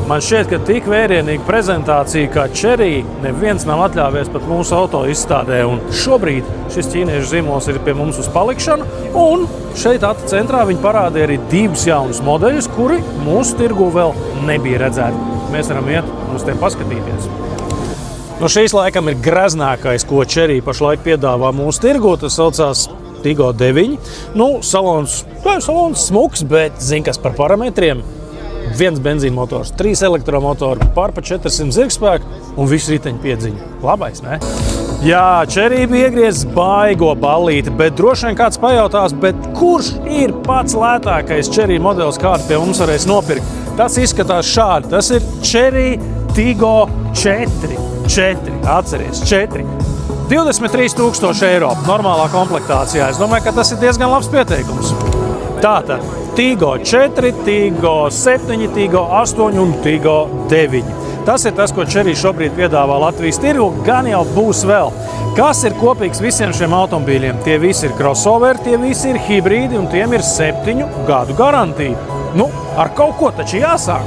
Man šķiet, ka tik vērienīga prezentācija kā Chery neviens nav atļāvies pat mūsu auto izstādē. Un šobrīd šis ķīniešu zīmols ir pie mums uz palikšanu. Un šeit ata centrā viņi parādīja arī 2 jaunus modeļus, kuri mūsu tirgu vēl nebija redzēti. Mēs varam iet uz tiem paskatīties. No šīs laikam ir greznākais, ko Chery pašlaik piedāvā mūsu tirgu. Tas saucās Tiggo 9. Salons smuks, bet zin kas par parametriem. 1 benzīna motors, 3 elektromotori, pār pa 400 zirgspēku un visu riteņu piedziņu. Labais, ne? Jā, Chery bija iegriezis baigo ballīti, bet droši vien kāds pajautās, bet kurš ir pats lētākais Chery modelis, kādu pie mums varēs nopirkt? Tas izskatās šādi. Tas ir Chery Tiggo 4. Atceries, 4. 23,000 eiro normālā komplektācijā. Es domāju, ka tas ir diezgan labs pieteikums. Tātad Tiggo 4, Tiggo 7, Tiggo 8 un Tiggo 9. Tas ir tas, ko Chery šobrīd piedāvā Latvijas tirgu, gan jau būs vēl. Kas ir kopīgs visiem šiem automobīļiem? Tie visi ir crossoveri, tie visi ir hibrīdi un tiem ir 7 gadu garantija. Ar kaut ko taču jāsāk.